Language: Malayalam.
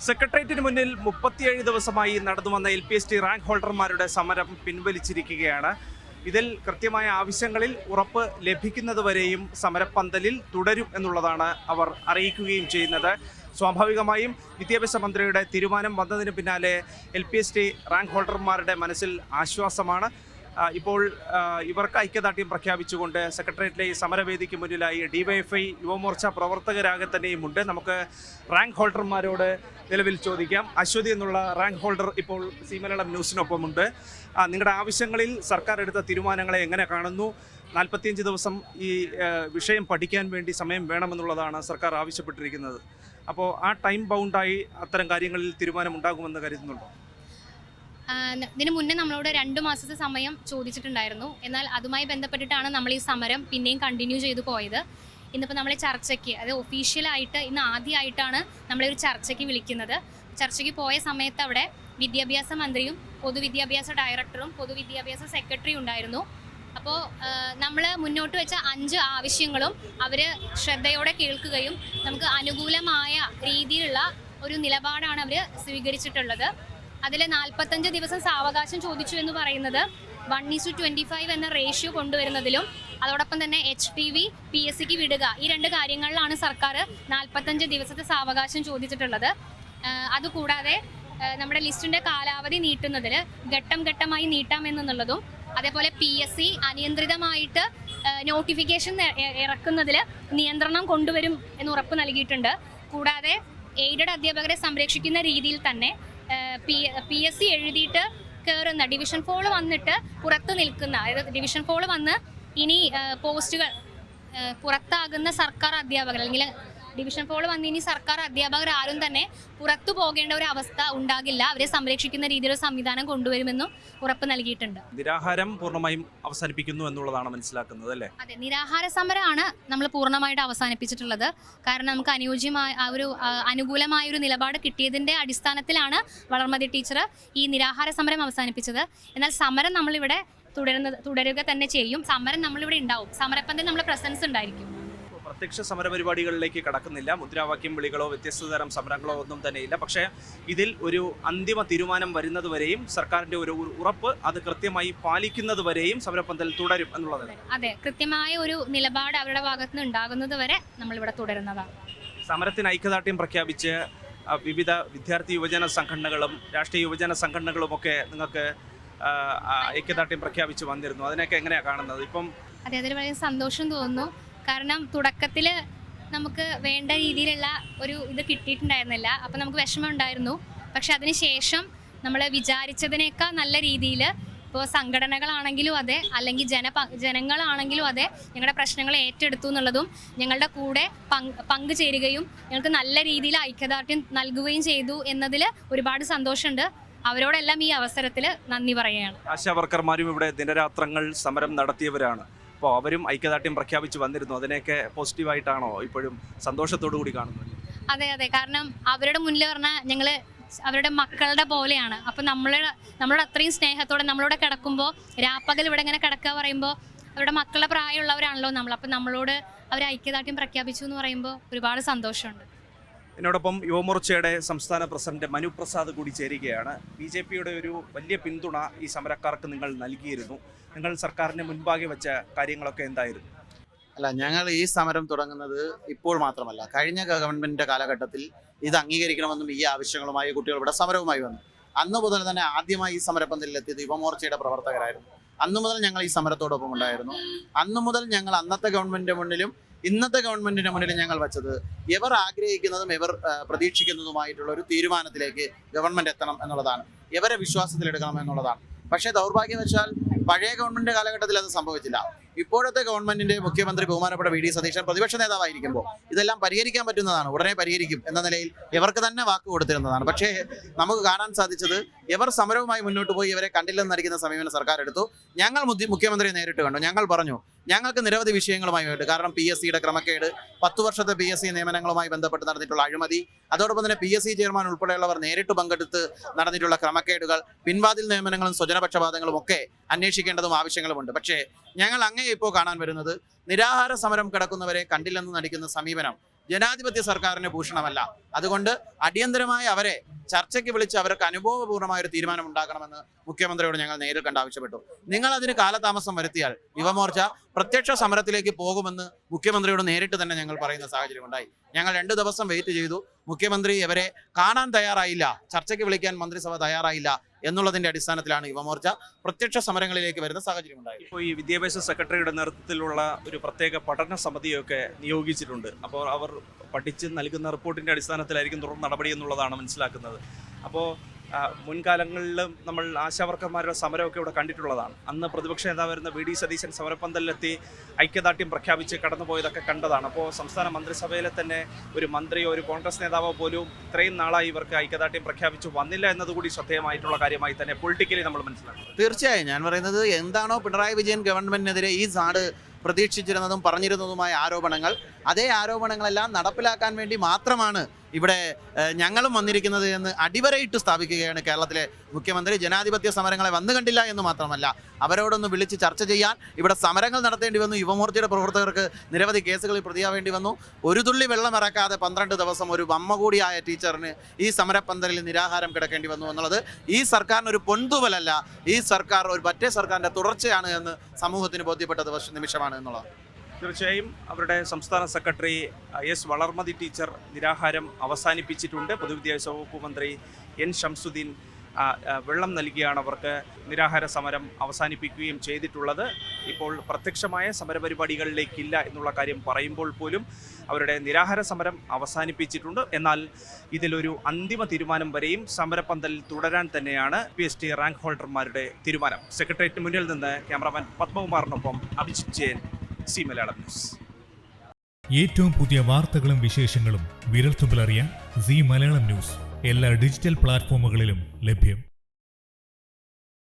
സെക്രട്ടേറിയറ്റിന് മുന്നിൽ 37 ദിവസമായി നടന്നുവന്ന LPST റാങ്ക് ഹോൾഡർമാരുടെ സമരം പിൻവലിച്ചിരിക്കുകയാണ്. ഇതിൽ കൃത്യമായ ആവശ്യങ്ങളിൽ ഉറപ്പ് ലഭിക്കുന്നതുവരെയും സമരപ്പന്തലിൽ തുടരും എന്നുള്ളതാണ് അവർ അറിയിക്കുകയും ചെയ്യുന്നത്. സ്വാഭാവികമായും വിദ്യാഭ്യാസ മന്ത്രിയുടെ തീരുമാനം വന്നതിന് പിന്നാലെ LPST റാങ്ക് ഹോൾഡർമാരുടെ മനസ്സിൽ ആശ്വാസമാണ്. ഇപ്പോൾ ഇവർക്ക് ഐക്യദാർഢ്യം പ്രഖ്യാപിച്ചുകൊണ്ട് സെക്രട്ടേറിയറ്റിലെ ഈ സമരവേദിക്ക് മുന്നിലായി DYFI യുവമോർച്ച പ്രവർത്തകരാകെ തന്നെയുമുണ്ട്. നമുക്ക് റാങ്ക് ഹോൾഡർമാരോട് നിലവിൽ ചോദിക്കാം. അശ്വതി എന്നുള്ള റാങ്ക് ഹോൾഡർ ഇപ്പോൾ സി മലയാളം ന്യൂസിനൊപ്പമുണ്ട്. നിങ്ങളുടെ ആവശ്യങ്ങളിൽ സർക്കാർ എടുത്ത തീരുമാനങ്ങളെ എങ്ങനെ കാണുന്നു? 45 ദിവസം ഈ വിഷയം പഠിക്കാൻ വേണ്ടി സമയം വേണമെന്നുള്ളതാണ് സർക്കാർ ആവശ്യപ്പെട്ടിരിക്കുന്നത്. അപ്പോൾ ആ ടൈം ബൗണ്ടായി അത്തരം കാര്യങ്ങളിൽ തീരുമാനമുണ്ടാകുമെന്ന് കരുതുന്നുണ്ടോ? ഇതിനു മുന്നേ നമ്മളോട് 2 മാസത്തെ സമയം ചോദിച്ചിട്ടുണ്ടായിരുന്നു. എന്നാൽ അതുമായി ബന്ധപ്പെട്ടിട്ടാണ് നമ്മൾ ഈ സമരം പിന്നെയും കണ്ടിന്യൂ ചെയ്തു പോയത്. ഇന്നിപ്പോൾ നമ്മൾ ചർച്ചയ്ക്ക്, അത് ഒഫീഷ്യലായിട്ട് ഇന്ന് ആദ്യമായിട്ടാണ് നമ്മളൊരു ചർച്ചയ്ക്ക് വിളിക്കുന്നത്. ചർച്ചയ്ക്ക് പോയ സമയത്ത് അവിടെ വിദ്യാഭ്യാസ മന്ത്രിയും പൊതുവിദ്യാഭ്യാസ ഡയറക്ടറും പൊതുവിദ്യാഭ്യാസ സെക്രട്ടറിയും ഉണ്ടായിരുന്നു. അപ്പോൾ നമ്മൾ മുന്നോട്ട് വെച്ച 5 ആവശ്യങ്ങളും അവർ ശ്രദ്ധയോടെ കേൾക്കുകയും നമുക്ക് അനുകൂലമായ രീതിയിലുള്ള ഒരു നിലപാടാണ് അവർ സ്വീകരിച്ചിട്ടുള്ളത്. അതിൽ 45 ദിവസം സാവകാശം ചോദിച്ചു എന്ന് പറയുന്നത് 1:25 എന്ന റേഷ്യോ കൊണ്ടുവരുന്നതിലും അതോടൊപ്പം തന്നെ HPV PSCക്ക് വിടുക, ഈ 2 കാര്യങ്ങളിലാണ് സർക്കാർ 45 ദിവസത്തെ സാവകാശം ചോദിച്ചിട്ടുള്ളത്. അതുകൂടാതെ നമ്മുടെ ലിസ്റ്റിൻ്റെ കാലാവധി നീട്ടുന്നതിൽ ഘട്ടം ഘട്ടമായി നീട്ടാമെന്നുള്ളതും, അതേപോലെ PSC അനിയന്ത്രിതമായിട്ട് നോട്ടിഫിക്കേഷൻ ഇറക്കുന്നതിൽ നിയന്ത്രണം കൊണ്ടുവരും എന്ന് ഉറപ്പ് നൽകിയിട്ടുണ്ട്. കൂടാതെ എയ്ഡഡ് അധ്യാപകരെ സംരക്ഷിക്കുന്ന രീതിയിൽ തന്നെ PSC എഴുതിയിട്ട് കയറുന്ന ഡിവിഷൻ ഫോൾ വന്നിട്ട് പുറത്ത് നിൽക്കുന്ന, അതായത് ഡിവിഷൻ ഫോൾ വന്ന് ഇനി പോസ്റ്റുകൾ പുറത്താകുന്ന സർക്കാർ അധ്യാപകർ, അല്ലെങ്കിൽ ഡിവിഷൻ ഫോൾ വന്ന് ഇനി സർക്കാർ അധ്യാപകർ ആരും തന്നെ പുറത്തു പോകേണ്ട ഒരു അവസ്ഥ ഉണ്ടാകില്ല, അവരെ സംരക്ഷിക്കുന്ന രീതിയിലൊരു സംവിധാനം കൊണ്ടുവരുമെന്നും ഉറപ്പ് നൽകിയിട്ടുണ്ട്. നിരാഹാരം പൂർണ്ണമായും അവസാനിപ്പിക്കുന്നു എന്നുള്ളതാണ് മനസ്സിലാക്കുന്നത്, അല്ലേ? അതെ, നിരാഹാര സമരമാണ് നമ്മൾ പൂർണ്ണമായിട്ട് അവസാനിപ്പിച്ചിട്ടുള്ളത്. കാരണം നമുക്ക് അനുകൂലമായ ഒരു നിലപാട് കിട്ടിയതിൻ്റെ അടിസ്ഥാനത്തിലാണ് വളർമതി ടീച്ചർ ഈ നിരാഹാര സമരം അവസാനിപ്പിച്ചത്. എന്നാൽ സമരം നമ്മളിവിടെ തുടരുക തന്നെ ചെയ്യും. സമരം നമ്മളിവിടെ ഉണ്ടാവും, സമരപ്പന്തൽ നമ്മുടെ പ്രസൻസ് ഉണ്ടായിരിക്കും. പ്രത്യക്ഷ സമരപരിപാടികളിലേക്ക് കടക്കുന്നില്ല, മുദ്രാവാക്യം വിളികളോ വ്യത്യസ്ത തരം സമരങ്ങളോ ഒന്നും തന്നെയില്ല. പക്ഷേ ഇതിൽ ഒരു അന്തിമ തീരുമാനം വരുന്നതുവരെയും സർക്കാരിൻ്റെ ഒരു ഉറപ്പ് അത് കൃത്യമായി പാലിക്കുന്നത് വരെയും സമരപ്പന്തൽ തുടരും എന്നുള്ളതാണ്. അതെ, കൃത്യമായ ഒരു നിലപാട് അവരുടെ ഭാഗത്ത് നിന്ന് ഉണ്ടാകുന്നത് വരെ നമ്മളിവിടെ തുടരുന്നതാണ്. സമരത്തിന് ഐക്യദാർഢ്യം പ്രഖ്യാപിച്ച് വിവിധ വിദ്യാർത്ഥി യുവജന സംഘടനകളും രാഷ്ട്രീയ യുവജന സംഘടനകളുമൊക്കെ നിങ്ങൾക്ക് ഐക്യദാർഢ്യം പ്രഖ്യാപിച്ച് വന്നിരുന്നു. അതിനൊക്കെ എങ്ങനെയാണ് കാണുന്നത് ഇപ്പം? അതെ, അതിൽ വളരെ സന്തോഷം തോന്നുന്നു. കാരണം തുടക്കത്തിൽ നമുക്ക് വേണ്ട രീതിയിലുള്ള ഒരു ഇത് കിട്ടിയിട്ടുണ്ടായിരുന്നില്ല, അപ്പം നമുക്ക് വിഷമം ഉണ്ടായിരുന്നു. പക്ഷെ അതിനുശേഷം നമ്മൾ വിചാരിച്ചതിനേക്കാൾ നല്ല രീതിയിൽ ഇപ്പോൾ സംഘടനകളാണെങ്കിലും അതെ, അല്ലെങ്കിൽ ജനങ്ങളാണെങ്കിലും അതെ, ഞങ്ങളുടെ പ്രശ്നങ്ങൾ ഏറ്റെടുത്തു എന്നുള്ളതും ഞങ്ങളുടെ കൂടെ പങ്കുചേരുകയും ഞങ്ങൾക്ക് നല്ല രീതിയിൽ ഐക്യദാർഢ്യം നൽകുകയും ചെയ്തു എന്നതിൽ ഒരുപാട് സന്തോഷമുണ്ട്. അവരോടെല്ലാം ഈ അവസരത്തിൽ നന്ദി പറയുകയാണ്. ആശാവർക്കർമാരും ഇവിടെ ദിനരാത്രങ്ങൾ സമരം നടത്തിയവരാണ്. അപ്പോൾ അവരും ഐക്യദാർഢ്യം പ്രഖ്യാപിച്ച് വന്നിരുന്നു. അതിനെയൊക്കെ പോസിറ്റീവായിട്ടാണോ ഇപ്പോഴും സന്തോഷത്തോടു കൂടി കാണുന്നത്? അതെ, കാരണം അവരുടെ മുന്നിൽ പറഞ്ഞാൽ ഞങ്ങൾ അവരുടെ മക്കളുടെ പോലെയാണ്. അപ്പം നമ്മളോട് അത്രയും സ്നേഹത്തോടെ നമ്മളോട് കിടക്കുമ്പോൾ, രാപ്പകൽ ഇവിടെ ഇങ്ങനെ കിടക്കുക പറയുമ്പോൾ അവരുടെ മക്കളുടെ പ്രായമുള്ളവരാണല്ലോ നമ്മൾ. അപ്പം നമ്മളോട് അവർ ഐക്യദാർഢ്യം പ്രഖ്യാപിച്ചു എന്ന് പറയുമ്പോൾ ഒരുപാട് സന്തോഷമുണ്ട്. എന്നോടൊപ്പം യുവമോർച്ചയുടെ സംസ്ഥാന പ്രസിഡന്റ് മനു പ്രസാദ് കൂടി ചേരുകയാണ്. BJPയുടെ ഒരു വലിയ പിന്തുണ ഈ സമരക്കാർക്ക് നിങ്ങൾ നൽകിയിരുന്നു. നിങ്ങൾ സർക്കാരിന് മുൻപാകെ വെച്ച കാര്യങ്ങളൊക്കെ എന്തായിരുന്നു? അല്ല, ഞങ്ങൾ ഈ സമരം തുടങ്ങുന്നത് ഇപ്പോൾ മാത്രമല്ല, കഴിഞ്ഞ ഗവൺമെന്റിന്റെ കാലഘട്ടത്തിൽ ഇത് അംഗീകരിക്കണമെന്നും ഈ ആവശ്യങ്ങളുമായി കുട്ടികൾ ഇവിടെ സമരവുമായി വന്നു. അന്നു മുതൽ തന്നെ ആദ്യമായി ഈ സമരപ്പന്തലിലെത്തിയത് യുവമോർച്ചയുടെ പ്രവർത്തകരായിരുന്നു. അന്നു മുതൽ ഞങ്ങൾ ഈ സമരത്തോടൊപ്പം ഉണ്ടായിരുന്നു. അന്നു മുതൽ ഞങ്ങൾ അന്നത്തെ ഗവൺമെന്റിന്റെ മുന്നിലും ഇന്നത്തെ ഗവൺമെന്റിന്റെ മുന്നിൽ ഞങ്ങൾ വെച്ചത് ഇവർ ആഗ്രഹിക്കുന്നതും ഇവർ പ്രതീക്ഷിക്കുന്നതുമായിട്ടുള്ള ഒരു തീരുമാനത്തിലേക്ക് ഗവൺമെന്റ് എത്തണം എന്നുള്ളതാണ്, ഇവരെ വിശ്വാസത്തിലെടുക്കണം എന്നുള്ളതാണ്. പക്ഷേ ദൗർഭാഗ്യവശാൽ പഴയ ഗവൺമെന്റ് കാലഘട്ടത്തിൽ അത് സംഭവിച്ചില്ല. ഇപ്പോഴത്തെ ഗവൺമെന്റിന്റെ മുഖ്യമന്ത്രി ബഹുമാനപ്പെട്ട VD സതീശൻ പ്രതിപക്ഷ നേതാവായിരിക്കുമ്പോൾ ഇതെല്ലാം പരിഹരിക്കാൻ പറ്റുന്നതാണ്, ഉടനെ പരിഹരിക്കും എന്ന നിലയിൽ ഇവർക്ക് തന്നെ വാക്ക് കൊടുത്തിരുന്നതാണ്. പക്ഷേ നമുക്ക് കാണാൻ സാധിച്ചത് ഇവർ സമരവുമായി മുന്നോട്ട് പോയി ഇവരെ കണ്ടില്ലെന്ന് നടിക്കുന്ന സമീപനം സർക്കാർ എടുത്തു. ഞങ്ങൾ മുഖ്യമന്ത്രിയെ നേരിട്ട് കണ്ടു. ഞങ്ങൾ പറഞ്ഞു ഞങ്ങൾക്ക് നിരവധി വിഷയങ്ങളുമായി വേണ്ടി, കാരണം PSCയുടെ ക്രമക്കേട്, 10 വർഷത്തെ PSC നിയമനങ്ങളുമായി ബന്ധപ്പെട്ട് നടന്നിട്ടുള്ള അഴിമതി, അതോടൊപ്പം തന്നെ PSC ചെയർമാൻ ഉൾപ്പെടെയുള്ളവർ നേരിട്ട് പങ്കെടുത്ത് നടന്നിട്ടുള്ള ക്രമക്കേടുകൾ, പിൻവാതിൽ നിയമനങ്ങളും സ്വജനപക്ഷപാതങ്ങളും ഒക്കെ അന്വേഷിക്കേണ്ടതും ആവശ്യങ്ങളുമുണ്ട്. പക്ഷേ ഞങ്ങൾ അങ്ങേ ഇപ്പോൾ കാണാൻ വരുന്നത് നിരാഹാര സമരം കിടക്കുന്നവരെ കണ്ടില്ലെന്ന് നടിക്കുന്ന സമീപനം ജനാധിപത്യ സർക്കാരിന് ഭൂഷണമല്ല. അതുകൊണ്ട് അടിയന്തരമായി അവരെ ചർച്ചയ്ക്ക് വിളിച്ച് അവർക്ക് അനുഭവപൂർണ്ണമായ ഒരു തീരുമാനം ഉണ്ടാക്കണമെന്ന് മുഖ്യമന്ത്രിയോട് ഞങ്ങൾ നേരിൽ കണ്ട് ആവശ്യപ്പെട്ടു. നിങ്ങൾ അതിന് കാലതാമസം വരുത്തിയാൽ യുവമോർച്ച പ്രത്യക്ഷ സമരത്തിലേക്ക് പോകുമെന്ന് മുഖ്യമന്ത്രിയോട് നേരിട്ട് തന്നെ ഞങ്ങൾ പറയുന്ന സാഹചര്യം ഉണ്ടായി. ഞങ്ങൾ 2 ദിവസം വെയിറ്റ് ചെയ്തു. മുഖ്യമന്ത്രി ഇവരെ കാണാൻ തയ്യാറായില്ല, ചർച്ചയ്ക്ക് വിളിക്കാൻ മന്ത്രിസഭ തയ്യാറായില്ല എന്നുള്ളതിന്റെ അടിസ്ഥാനത്തിലാണ് യുവമോർച്ച പ്രത്യക്ഷ സമരങ്ങളിലേക്ക് വരുന്ന സാഹചര്യം ഉണ്ടായത്. ഇപ്പോൾ ഈ വിദ്യാഭ്യാസ സെക്രട്ടറിയുടെ നേതൃത്വത്തിലുള്ള ഒരു പ്രത്യേക പഠന സമിതിയൊക്കെ നിയോഗിച്ചിട്ടുണ്ട്. അപ്പോൾ അവർ പഠിച്ച് നൽകുന്ന റിപ്പോർട്ടിൻ്റെ അടിസ്ഥാനത്തിലായിരിക്കും തുടർ നടപടി എന്നുള്ളതാണ് മനസ്സിലാക്കുന്നത്. അപ്പോൾ മുൻകാലങ്ങളിലും നമ്മൾ ആശാവർക്കർമാരുടെ സമരമൊക്കെ ഇവിടെ കണ്ടിട്ടുള്ളതാണ്. അന്ന് പ്രതിപക്ഷ നേതാവായിരുന്ന വി.ഡി. സതീശൻ സമരപ്പന്തലിലെത്തി ഐക്യദാർഢ്യം പ്രഖ്യാപിച്ച് കടന്നുപോയതൊക്കെ കണ്ടതാണ്. അപ്പോൾ സംസ്ഥാന മന്ത്രിസഭയിലെ തന്നെ ഒരു മന്ത്രിയോ ഒരു കോൺഗ്രസ് നേതാവോ പോലും ഇത്രയും നാളായി ഇവർക്ക് ഐക്യദാർഢ്യം പ്രഖ്യാപിച്ച് വന്നില്ല എന്നതുകൂടി ശ്രദ്ധേയമായിട്ടുള്ള കാര്യമായി തന്നെ പൊളിറ്റിക്കലി നമ്മൾ മനസ്സിലാക്കണം. തീർച്ചയായും ഞാൻ പറയുന്നത് എന്താണോ പിണറായി വിജയൻ ഗവൺമെന്റിനെതിരെ ഈ നാട് പ്രതീക്ഷിച്ചിരുന്നതും പറഞ്ഞിരുന്നതുമായ ആരോപണങ്ങൾ, അതേ ആരോപണങ്ങളെല്ലാം നടപ്പിലാക്കാൻ വേണ്ടി മാത്രമാണ് ഇവിടെ ഞങ്ങളും വന്നിരിക്കുന്നത് എന്ന് അടിവരയിട്ട് സ്ഥാപിക്കുകയാണ് കേരളത്തിലെ മുഖ്യമന്ത്രി. ജനാധിപത്യ സമരങ്ങളെ വന്നു കണ്ടില്ല എന്ന് മാത്രമല്ല, അവരോടൊന്ന് വിളിച്ച് ചർച്ച ചെയ്യാൻ ഇവിടെ സമരങ്ങൾ നടത്തേണ്ടി വന്നു. യുവമോർച്ചയുടെ പ്രവർത്തകർക്ക് നിരവധി കേസുകളിൽ പ്രതിയാവേണ്ടി വന്നു. ഒരു തുള്ളി വെള്ളം ഇറക്കാതെ 12 ദിവസം ഒരു അമ്മ കൂടിയായ ടീച്ചറിന് ഈ സമരപ്പന്തലിൽ നിരാഹാരം കിടക്കേണ്ടി വന്നു എന്നുള്ളത് ഈ സർക്കാരിന് ഒരു പൊൻതൂവലല്ല, ഈ സർക്കാർ ഒരു മറ്റേ സർക്കാരിൻ്റെ തുടർച്ചയാണ് എന്ന് സമൂഹത്തിന് ബോധ്യപ്പെട്ട നിമിഷമാണ് എന്നുള്ളത്. തീർച്ചയായും അവരുടെ സംസ്ഥാന സെക്രട്ടറി എസ് വളർമതി ടീച്ചർ നിരാഹാരം അവസാനിപ്പിച്ചിട്ടുണ്ട്. പൊതുവിദ്യാഭ്യാസ വകുപ്പ് മന്ത്രി എൻ ഷംസുദ്ദീൻ വെള്ളം നൽകിയാണ് അവർക്ക് നിരാഹാര സമരം അവസാനിപ്പിക്കുകയും ചെയ്തിട്ടുള്ളത്. ഇപ്പോൾ പ്രത്യക്ഷമായ സമരപരിപാടികളിലേക്കില്ല എന്നുള്ള കാര്യം പറയുമ്പോൾ പോലും അവരുടെ നിരാഹാര സമരം അവസാനിപ്പിച്ചിട്ടുണ്ട്. എന്നാൽ ഇതിലൊരു അന്തിമ തീരുമാനം വരെയും സമരപ്പന്തലിൽ തുടരാൻ തന്നെയാണ് PST റാങ്ക് ഹോൾഡർമാരുടെ തീരുമാനം. സെക്രട്ടേറിയറ്റിന് മുന്നിൽ നിന്ന് ക്യാമറാമാൻ പത്മകുമാറിനൊപ്പം അഭിജിത് ജയൻ, സി മലയാളം ന്യൂസ്. ഏറ്റവും പുതിയ വാർത്തകളും വിശേഷങ്ങളും വിരൽത്തുമ്പിലറിയാൻ സി മലയാളം ന്യൂസ് എല്ലാ ഡിജിറ്റൽ പ്ലാറ്റ്ഫോമുകളിലും ലഭ്യം.